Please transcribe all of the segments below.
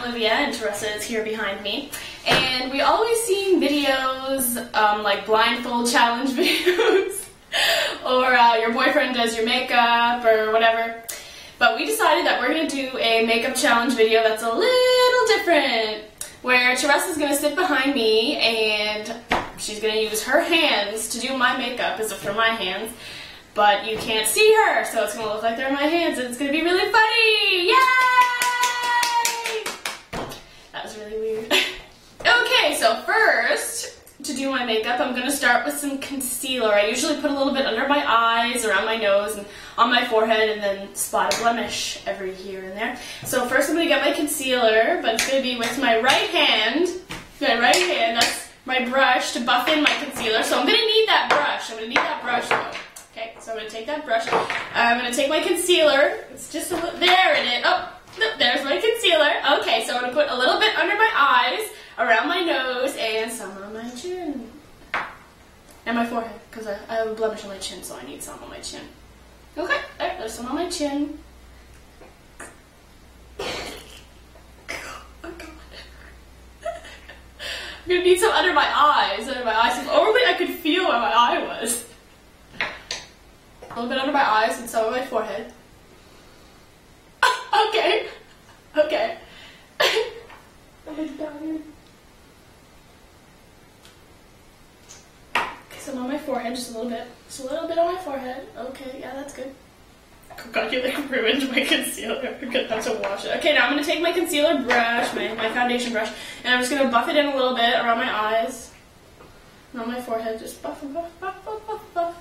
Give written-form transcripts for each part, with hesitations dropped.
I'm Olivia and Teresa is here behind me. And we always see videos, like blindfold challenge videos, or your boyfriend does your makeup or whatever. But we decided that we're going to do a makeup challenge video that's a little different, where Teresa's going to sit behind me and she's going to use her hands to do my makeup as if they're my hands. But you can't see her, so it's going to look like they're in my hands, and it's going to be really funny! Yay! That was really weird. Okay, so first, to do my makeup, I'm going to start with some concealer. I usually put a little bit under my eyes, around my nose, and on my forehead, and then spot a blemish every here and there. So first I'm going to get my concealer, but it's going to be with my right hand. That's my brush to buff in my concealer. So I'm going to need that brush. Though. Okay, so I'm going to take that brush. I'm going to take my concealer. It's just a little, there it is. Oh, no, there's my concealer. Okay, so I'm going to put a little bit under my eyes, around my nose, and some on my chin. And my forehead, because I have a blemish on my chin, so I need some on my chin. Okay, there's some on my chin. Oh God. I'm going to need some under my eyes. If only I could feel where my eye was. A little bit under my eyes and some on my forehead. Okay. Okay. Some on my forehead, just a little bit. Just a little bit on my forehead. Okay, yeah, that's good. Oh God, you like ruined my concealer. I'm gonna have to wash it. Okay, now I'm gonna take my concealer brush, my foundation brush, and I'm just gonna buff it in a little bit around my eyes. And on my forehead, just buff and buff, buff, buff, buff, buff.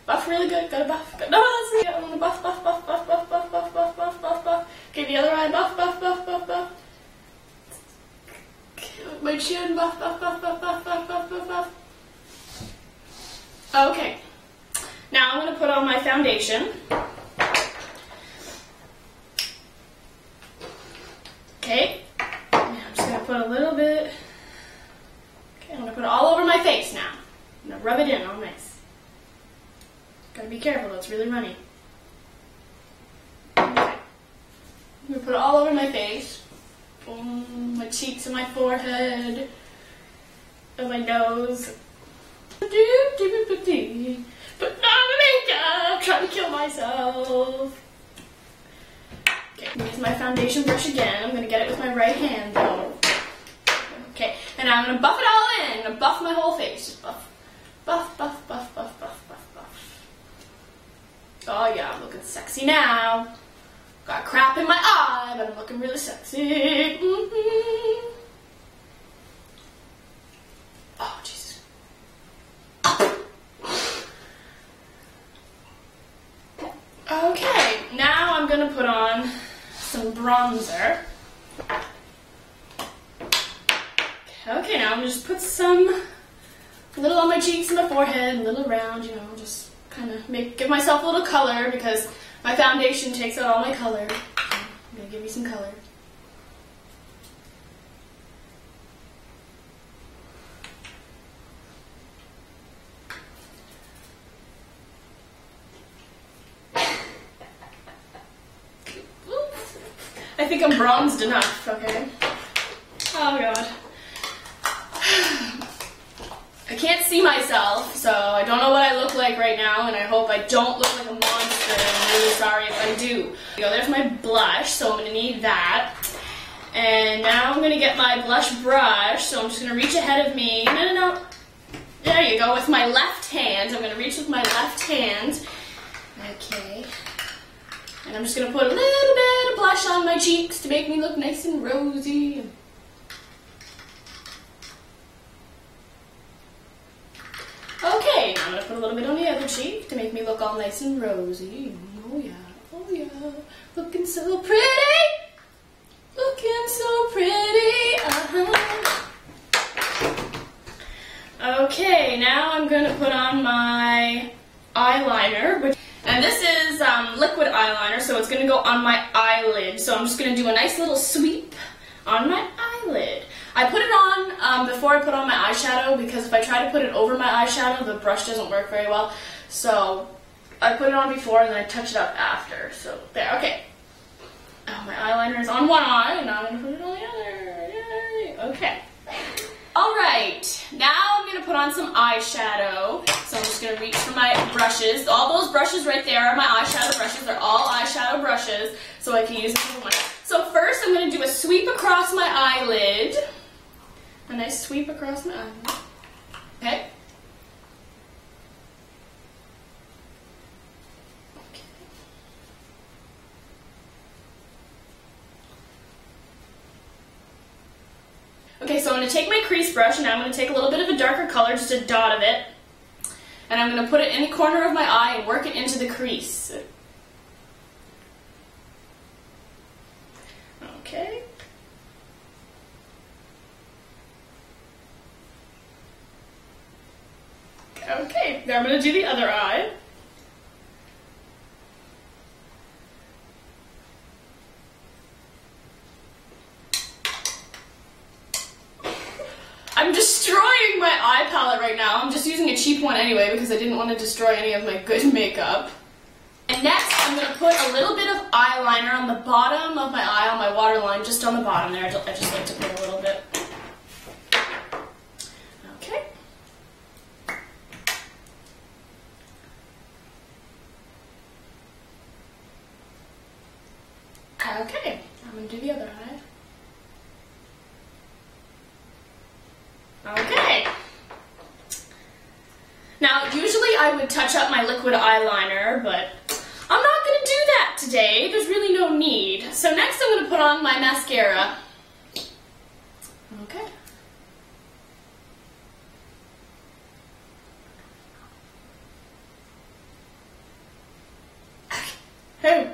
Buff really good, gotta buff. No, that's it. I wanna buff, buff, buff, buff, buff, buff, buff, buff, buff, buff, buff. Okay, the other eye, buff, buff, buff, buff, buff. My chin, buff, buff, buff, buff, buff, buff, buff, buff, buff. Okay, now I'm going to put on my foundation. Okay, I'm just going to put a little bit. Okay, I'm going to put it all over my face now. I'm going to rub it in all nice. Gotta be careful, it's really runny. Okay, I'm going to put it all over my face. My cheeks and my forehead, and my nose. Put on makeup, trying to kill myself. Okay, I'm use my foundation brush again. I'm going to get it with my right hand though. Okay, and now I'm going to buff it all in. I'm going to buff my whole face. Just buff, buff, buff, buff, buff, buff, buff, buff. Oh yeah, I'm looking sexy now. Got crap in my eye, but I'm looking really sexy. Oh, Jesus. Okay, now I'm going to put on some bronzer. Okay, now I'm going to just put some, a little on my cheeks and my forehead, a little around, you know, just kind of give myself a little color because my foundation takes out all my color. I'm going to give you some color. I think I'm bronzed enough, okay? Oh God. I can't see myself, so I don't know what I look like right now, and I hope I don't look like a monster, and I'm really sorry if I do. There's my blush, so I'm going to need that. And now I'm going to get my blush brush, so I'm just going to reach ahead of me. No. There you go, with my left hand. I'm going to reach with my left hand. Okay. And I'm just going to put a little bit of blush on my cheeks to make me look nice and rosy. Okay, now I'm going to put a little bit on the other cheek to make me look all nice and rosy. Oh yeah, looking so pretty. Looking so pretty, Okay, now I'm going to put on my eyeliner, and this is liquid eyeliner, so it's going to go on my eyelid. So I'm just going to do a nice little sweep on my eyelid. I put it on before I put on my eyeshadow because if I try to put it over my eyeshadow, the brush doesn't work very well. So I put it on before and then I touch it up after. So there, okay. Oh, my eyeliner is on one eye and now I'm going to put it on the other. put on some eyeshadow. So I'm just gonna reach for my brushes. All those brushes right there are my eyeshadow brushes. They're all eyeshadow brushes, so I can use them for one. So first I'm gonna do a sweep across my eyelid. A nice sweep across my eyelid. Okay. Okay, so I'm going to take my crease brush, and now I'm going to take a little bit of a darker color, just a dot of it, and I'm going to put it in the corner of my eye and work it into the crease. Okay. Okay, now I'm going to do the other eye. I'm destroying my eye palette right now. I'm just using a cheap one anyway because I didn't want to destroy any of my good makeup. And next, I'm going to put a little bit of eyeliner on the bottom of my eye, on my waterline, just on the bottom there. I just like to put a little bit. Okay. Okay, I'm going to do the other eye. Okay. Now, usually I would touch up my liquid eyeliner, but I'm not going to do that today. There's really no need. So next I'm going to put on my mascara. Okay. Hey.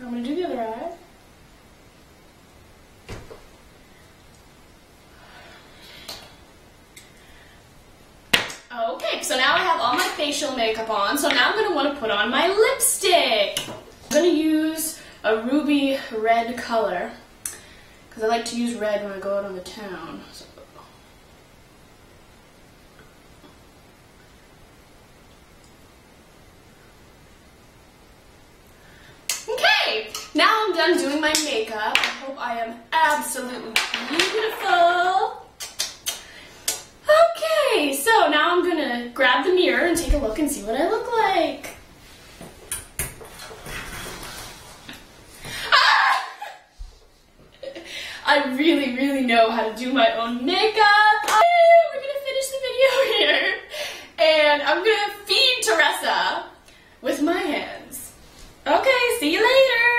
I'm going to do the other eye. Okay, so now I have all my facial makeup on, so now I'm going to want to put on my lipstick. I'm going to use a ruby red color, because I like to use red when I go out on the town. So. Okay, now I'm done doing my makeup. I hope I am absolutely beautiful. Okay, so now I'm gonna grab the mirror and take a look and see what I look like. Ah! I really, really know how to do my own makeup. We're gonna finish the video here. And I'm gonna feed Teresa with my hands. Okay, see you later.